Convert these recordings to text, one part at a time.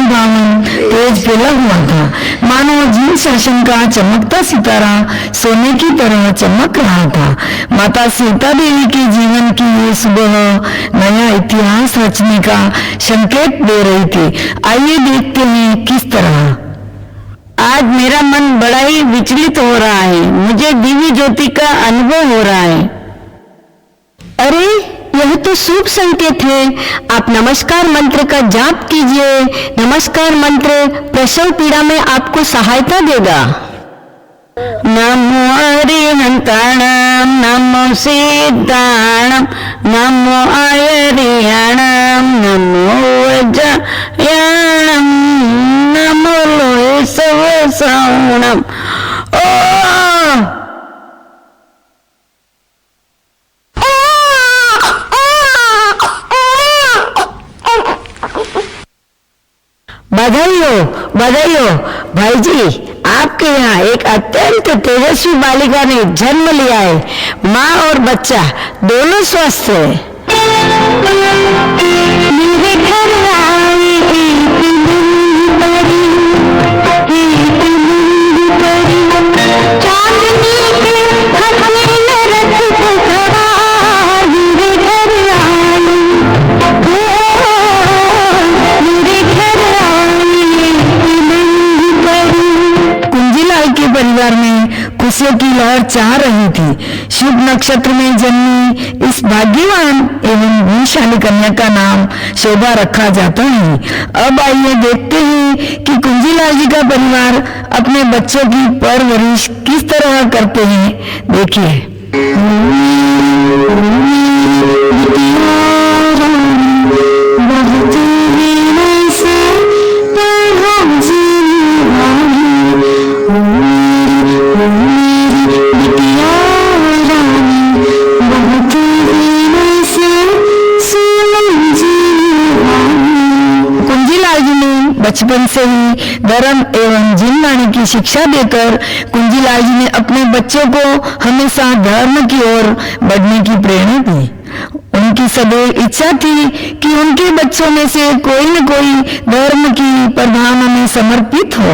मन भावन तेज फैला हुआ था, मानो जिन शासन का चमकता सितारा सोने की तरह चमक रहा था। माता सीता देवी के जीवन की ये सुबह नया इतिहास रचने का संकेत दे रही थी। आइए देखते हैं किस तरह। आज मेरा मन बड़ा ही विचलित हो रहा है, मुझे दिव्य ज्योति का अनुभव हो रहा है। अरे यह तो शुभ संकेत है। आप नमस्कार मंत्र का जाप कीजिए। नमस्कार मंत्र प्रसव पीड़ा में आपको सहायता देगा। नमो अरिहंताणां नमो सिद्धाणां नमो आयर्याणां नमो वज्रयाणां नमो लोहे सवसाणां। बधाई हो भाई जी, आपके यहाँ एक अत्यंत तेजस्वी बालिका ने जन्म लिया है। माँ और बच्चा दोनों स्वस्थ है। मेरे घर आई चांदनी के हसीन रथ पे सवार मेरे घर आई, मेरे घर आई। कुंजीलाल के परिवार में खुशियों की लहर चाह रही थी। शुभ नक्षत्र में जन्मी इस भाग्यवान एवं गुणशाली कन्या का नाम शोभा रखा जाता है। अब आइए देखते हैं कि कुंजीलाल जी का परिवार अपने बच्चों की परवरिश किस तरह करते हैं। देखिए। बचपन से ही धर्म एवं जिनवाणी की शिक्षा देकर कुंजीलाल जी ने अपने बच्चों को हमेशा धर्म की ओर बढ़ने की प्रेरणा दी। उनकी सदैव इच्छा थी कि उनके बच्चों में से कोई न कोई धर्म की प्रभावना में समर्पित हो,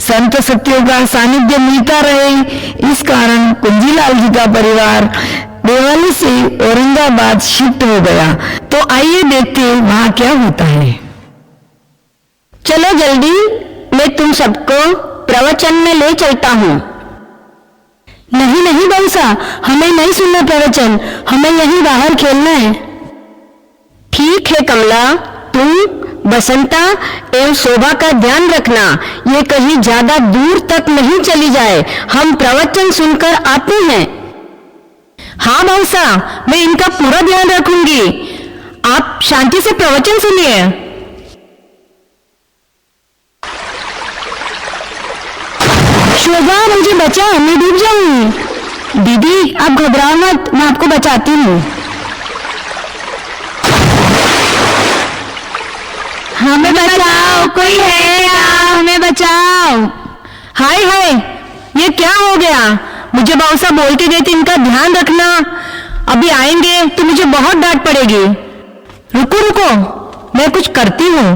संत सत्यों का सानिध्य मिलता रहे। इस कारण कुंजीलाल जी का परिवार देवाली से औरंगाबाद शिफ्ट हो गया। तो आइए देखते वहाँ क्या होता है। चलो जल्दी, मैं तुम सबको प्रवचन में ले चलता हूँ। नहीं बंसा, हमें नहीं सुनना प्रवचन, हमें यहीं बाहर खेलना है। ठीक है कमला, तुम बसंता एवं शोभा का ध्यान रखना, ये कहीं ज्यादा दूर तक नहीं चली जाए। हम प्रवचन सुनकर आते हैं। हाँ बंसा, मैं इनका पूरा ध्यान रखूंगी। आप शांति से प्रवचन सुनिए। शोभा मुझे बचा, मैं डूब जाऊंगी। दीदी आप घबराओ मत, मैं आपको बचाती हूँ। हमें बचाओ, कोई है क्या? हमें बचाओ। हाय ये क्या हो गया? मुझे बाउसा बोल के गए थे इनका ध्यान रखना, अभी आएंगे तो मुझे बहुत डांट पड़ेगी। रुको मैं कुछ करती हूँ।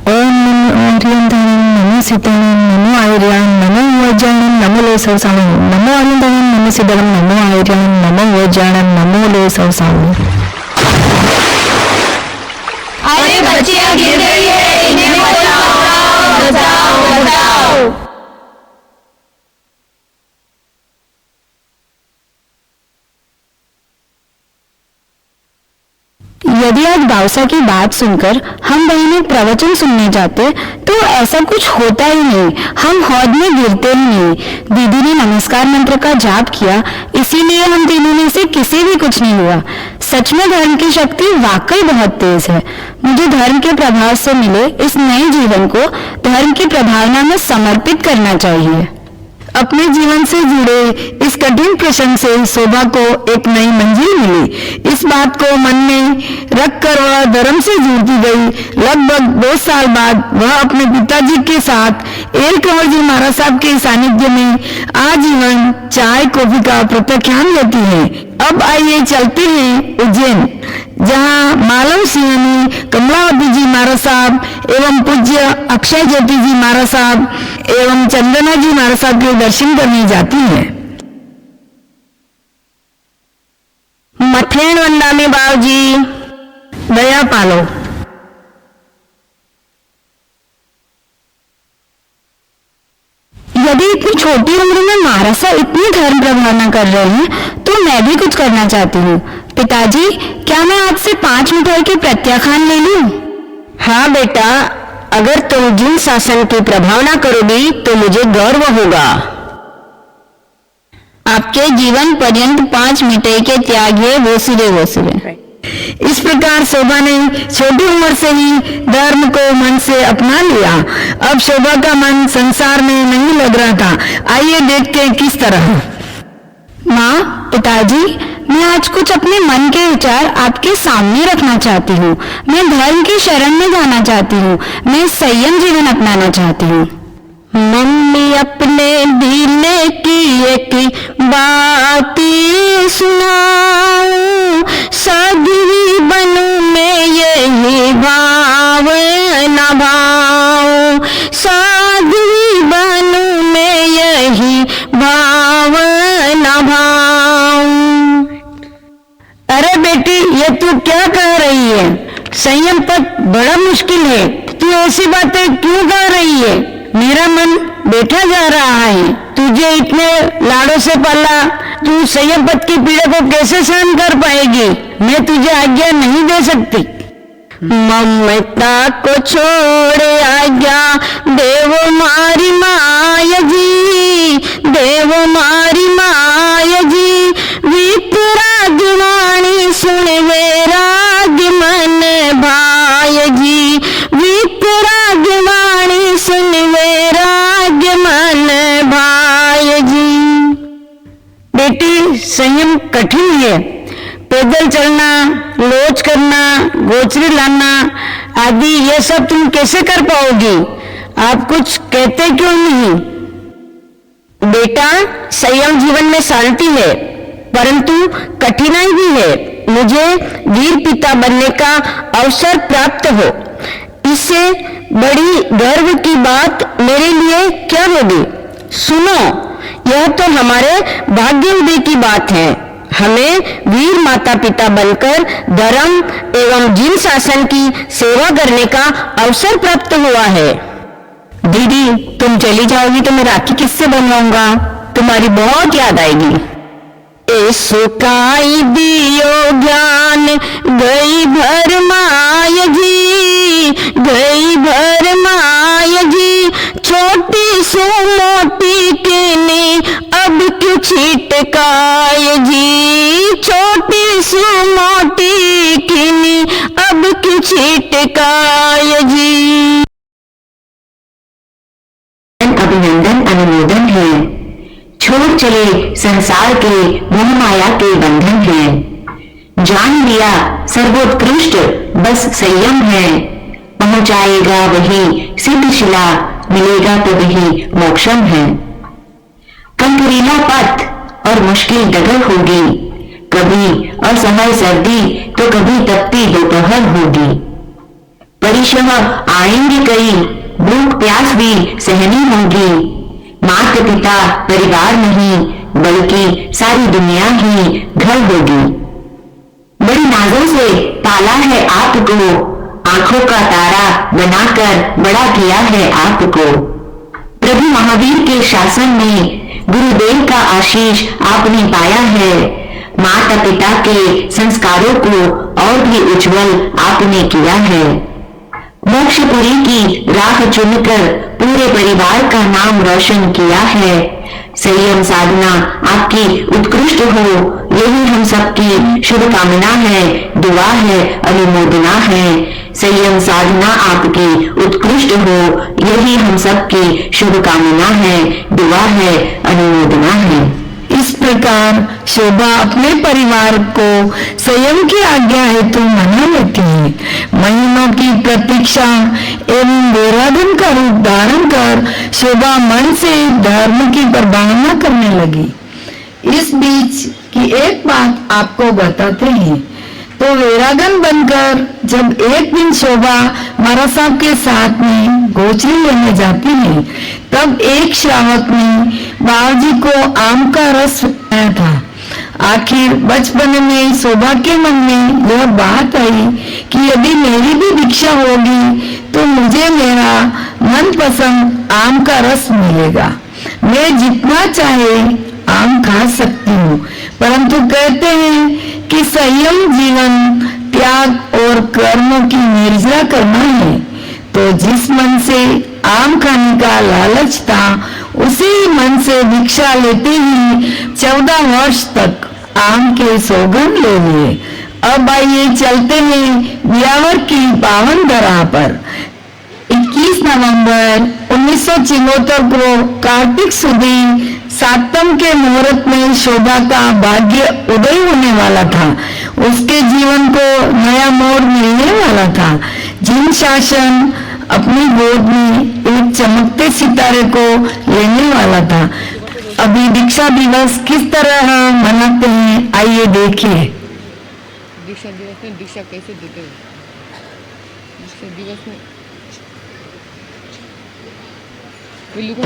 ओम नमो सीताराम नमो आयर्याम नमो वज्राणम नमो ले सवसाणम नमो आनंदम नमो सिद्धरम नमो आयर्याम नमो वज्राणम नमो ले सवसाणम। अरे बच्चियां गिर गई है, इन्हें बचाओ। यदि आज बाउसा की बात सुनकर हम बहनें प्रवचन सुनने जाते तो ऐसा कुछ होता ही नहीं, हम हौद में गिरते ही नहीं। दीदी ने नमस्कार मंत्र का जाप किया, इसीलिए हम तीनों में से किसी भी कुछ नहीं हुआ। सच में धर्म की शक्ति वाकई बहुत तेज है। मुझे धर्म के प्रभाव से मिले इस नए जीवन को धर्म की प्रभावना में समर्पित करना चाहिए। अपने जीवन से जुड़े इस कठिन प्रसंग से शोभा को एक नई मंजिल मिली। इस बात को मन में रखकर वह धर्म से जुड़ती गई। लगभग 2 साल बाद वह अपने पिताजी के साथ एल कंवर जी महाराज साहब के सानिध्य में आजीवन चाय कॉफी का प्रत्याख्यान लेती है। अब आइए चलते हैं उज्जैन। जहां मालव सिंहनी, कमलावती जी महाराज साहब एवं पूज्य अक्षय ज्योति जी महाराज साहब एवं चंदना जी महाराज साहब के दर्शन करने जाती है। मथेण वंदामी बावजी, दया पालो। यदि इतनी छोटी उम्र में महाराज साहब इतनी धर्म प्रभावना कर रहे हैं तो मैं भी कुछ करना चाहती हूँ। पिताजी, क्या मैं आज से 5 मिठाई के प्रत्याख्यान ले लूं? हाँ बेटा, अगर तुम जिन शासन की प्रभावना करोगी तो मुझे गर्व होगा। आपके जीवन पर्यंत 5 मिठाई के त्याग है, वो सिरे। इस प्रकार शोभा ने छोटी उम्र से ही धर्म को मन से अपना लिया। अब शोभा का मन संसार में नहीं लग रहा था। आइए देखते हैं किस तरह। माँ, पिताजी, मैं आज कुछ अपने मन के विचार आपके सामने रखना चाहती हूँ। मैं धर्म की शरण में जाना चाहती हूँ। मैं संयम जीवन अपनाना चाहती हूँ। मम्मी अपने दिल की एक बात सुनाऊं, साध्वी बनूं मैं यही भाव निभाऊं, साध्वी बनूं मैं यही भाव निभाऊं। अरे बेटी, ये तू क्या कह रही है? संयम पद बड़ा मुश्किल है। तू ऐसी बातें क्यों कह रही है? मेरा मन बैठा जा रहा है। तुझे इतने लाड़ों से पाला, तू संयम पद की पीड़ा को कैसे सहन कर पाएगी? मैं तुझे आज्ञा नहीं दे सकती। ममता को छोड़ आज्ञा देव मारी माया जी, देव मारी माया जी, वितराग वाणी सुन वैराग मन भाय जी, वितराग वाणी सुन वैराग मन भाय जी। बेटी, संयम कठिन है। पैदल चलना, लोच करना, गोचरी लाना आदि ये सब तुम कैसे कर पाओगी? आप कुछ कहते क्यों नहीं? बेटा, संयम जीवन में शांति है, परंतु कठिनाई भी है। मुझे वीर पिता बनने का अवसर प्राप्त हो, इससे बड़ी गर्व की बात मेरे लिए क्या होगी? सुनो, यह तो हमारे भाग्य उदय की बात है। हमें वीर माता पिता बनकर धर्म एवं जिन शासन की सेवा करने का अवसर प्राप्त हुआ है। दीदी, तुम चली जाओगी तो मैं राखी किससे बनवाऊंगा? तुम्हारी बहुत याद आएगी। सुकाई दियो ज्ञान गई भर माय जी, गई भर माय जी, छोटी सो मोटी किनी अब क्यों छिटकाय जी, छोटी सो मोटी किनी अब क्यों छिटकाय जी। अभिनंदन अनुमोदन है। छोड़ चले संसार के मोह माया के बंधन है। जान लिया सर्वोत्कृष्ट बस संयम है। पहुंचाएगा वही सिद्ध शिला, मिलेगा तो वही मोक्षम है। कंकरीला पथ और मुश्किल डगर होगी, कभी असमय सर्दी तो कभी तपती दोपहर होगी। परिश्रम आएंगे कई, भूख प्यास भी सहनी होगी। माता पिता परिवार नहीं बल्कि सारी दुनिया ही घर होगी। बड़ी नाजों से पाला है आपको, आंखों का तारा बनाकर बड़ा किया है आपको। प्रभु महावीर के शासन में गुरुदेव का आशीष आपने पाया है। माता पिता के संस्कारों को और भी उज्जवल आपने किया है। मोक्षपुरी की राह चुनकर पूरे परिवार का नाम रोशन किया है। संयम साधना आपकी उत्कृष्ट हो, यही हम सबकी शुभकामना है, दुआ है, अनुमोदना है। संयम साधना आपकी उत्कृष्ट हो, यही हम सबकी शुभकामना है, दुआ है, अनुमोदना है। इस प्रकार शोभा अपने परिवार को संयम की आज्ञा हेतु मना लेती है। महीनों की प्रतीक्षा एवं वैराग्य का रूप धारण कर शोभा मन से धर्म की प्रभावना करने लगी। इस बीच की एक बात आपको बताते हैं। तो वैरागन बनकर जब एक दिन शोभा महाराज साहब के साथ में गोचरी लेने जाती है, तब एक श्रावक ने बाबूजी को आम का रस पिलाया था। आखिर बचपन में शोभा के मन में यह बात आई कि यदि मेरी भी दीक्षा होगी तो मुझे मेरा मनपसंद आम का रस मिलेगा। मैं जितना चाहे आम खा सकती हूँ, परंतु कहते हैं कि संयम जीवन त्याग और कर्मों की निर्जरा करना है। तो जिस मन से आम खाने का लालच था, उसी मन से दीक्षा लेते ही 14 वर्ष तक आम के सौगंध ले लिए। अब आइए चलते हैं ब्यावर की पावन धरा पर। 21 नवंबर 1974 को कार्तिक सुदी सातम के मुहूर्त में शोभा का भाग्य उदय होने वाला था। उसके जीवन को नया मोड़ मिलने वाला था। जिन शासन अपनी गोद में एक चमकते सितारे को लेने वाला था। अभी दीक्षा दिवस किस तरह मनाते हैं, आइए देखिए। दीक्षा दिवस में दीक्षा कैसे देते हैं? दीक्षा दिवस में बिल्लू को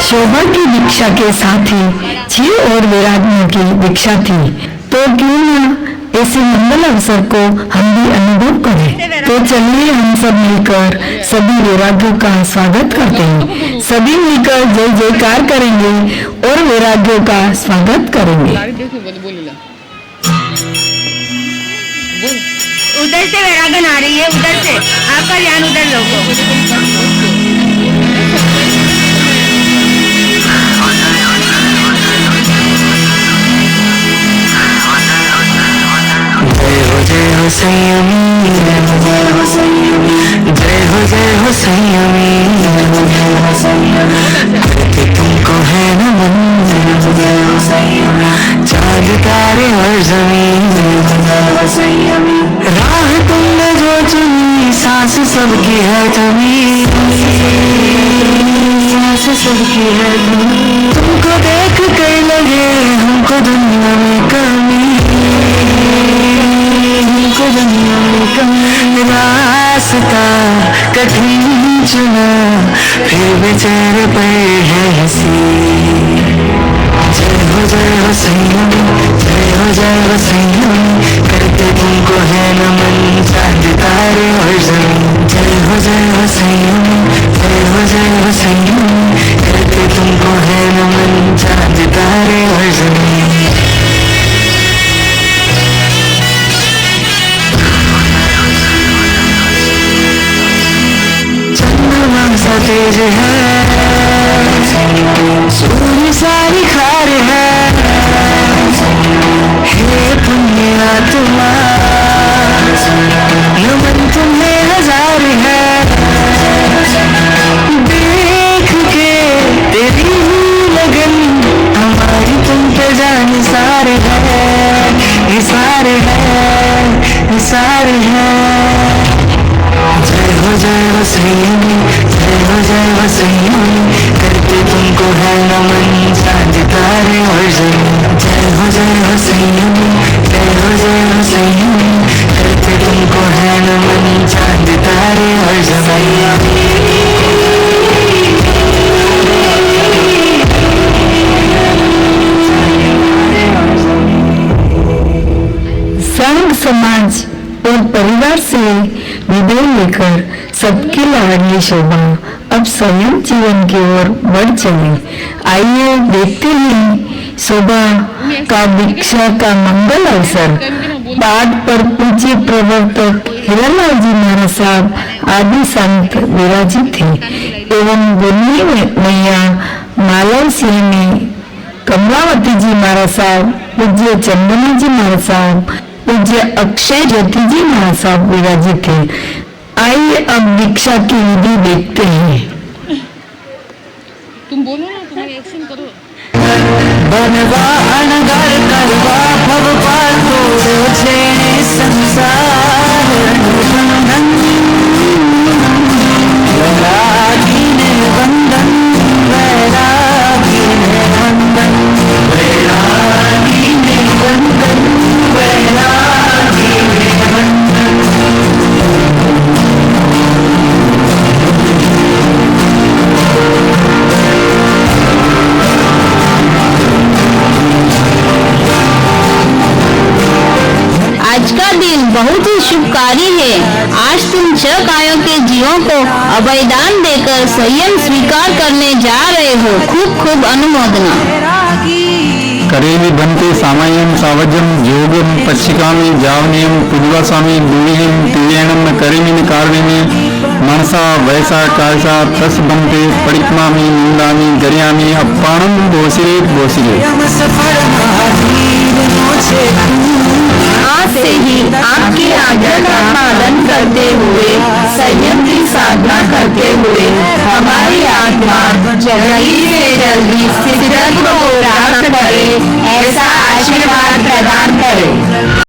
शोभा की दीक्षा के साथ ही 6 और वैरागियों की दीक्षा थी। तो क्यों न ऐसे मंगल अवसर को हम भी अनुभव करें। तो चलिए हम सब मिलकर सभी वैराग्यों का स्वागत करते हैं। सभी मिलकर जय जयकार करेंगे और वैराग्यों का स्वागत करेंगे। उधर से वैरागन आ रही है, उधर से आपका ध्यान उधर लोगों। जय हो संयमी, जय हो संयमी, जय हो संयमी, करके तुमको है नमन, चांद तारे और जमीन, राह तुमने जो चुनी, सांस सबकी है तुम्ही, सांस सबकी है तुम्ही। तुमको देख कर लगे हमको दुनिया में कमी, रास्ता कठिन चुना, फिर बेचारे पर है हंसी। जय हो संयमी, जय हो संयमी, करते तुमको है नमन, चांद तारे और जमीन। जय हो संयमी, जय हो संयमी, करते तुमको है नमन, चांद तारे और जमीन। सा तेज है, सूर्य सारी खार है, हे पुण्य आत्मा, नमन तुम्हें हजार है। देख के तेरी लगन, हमारी तुम पे जान सारे है, इशारे है, इशारे है। जय हो संयमी, जय हो संयमी, करते तुमको है नमन, चांद तारे और जमीन। जय हो संयमी, जय हो संयमी, करते तुमको है नमन, चांद तारे और जमीन। संघ समाज और परिवार से विदाई लेकर सबकी लाडली शोभा अब संयम जीवन की ओर बढ़ चली। आइए देखते हैं शोभा का दीक्षा का मंगल अवसर। पाठ पर पूज्य प्रवर्तक हीरालाल जी महाराज साहब आदि संत विराजित थे एवं बोलनी मैया मालव सिंह ने, कमलावती जी महाराज साहब, पूज्य चंदना जी महाराज साहब, पूज्य अक्षय ज्योति जी महाराज साहब विराजित थे। आइए अब दीक्षा की विधि देखते हैं। तुम बोलो ना, तुम्हारी एक्शन करो। बनवा अनगर करवा भव पार तोड़ छेड़े संसार, वैरागी ने बंधन, वैरागी ने बंधन, वैरागी ने बंधन, वैरागी ने बंधन। आज का दिन बहुत ही शुभकारी है। आज तुम 6 कायों के जीवों को अभयदान देकर संयम स्वीकार करने जा रहे हो। खूब खूब अनुमोदना। करेवि बंते सामायम सावजम योगम पच्छिकामि जावनीयम पुद्वासामि दुर्यम तिर्यणम करेमिन कारणेमि मनसा वैसा कायसा तस बंते परिक्मामि निंदामि गर्यामि अपाणम बोसिरे बोसिरे। आज से ही आपकी आज्ञा का पालन करते हुए, संयम की साधना करते हुए हमारी आत्मा जल्दी से जल्दी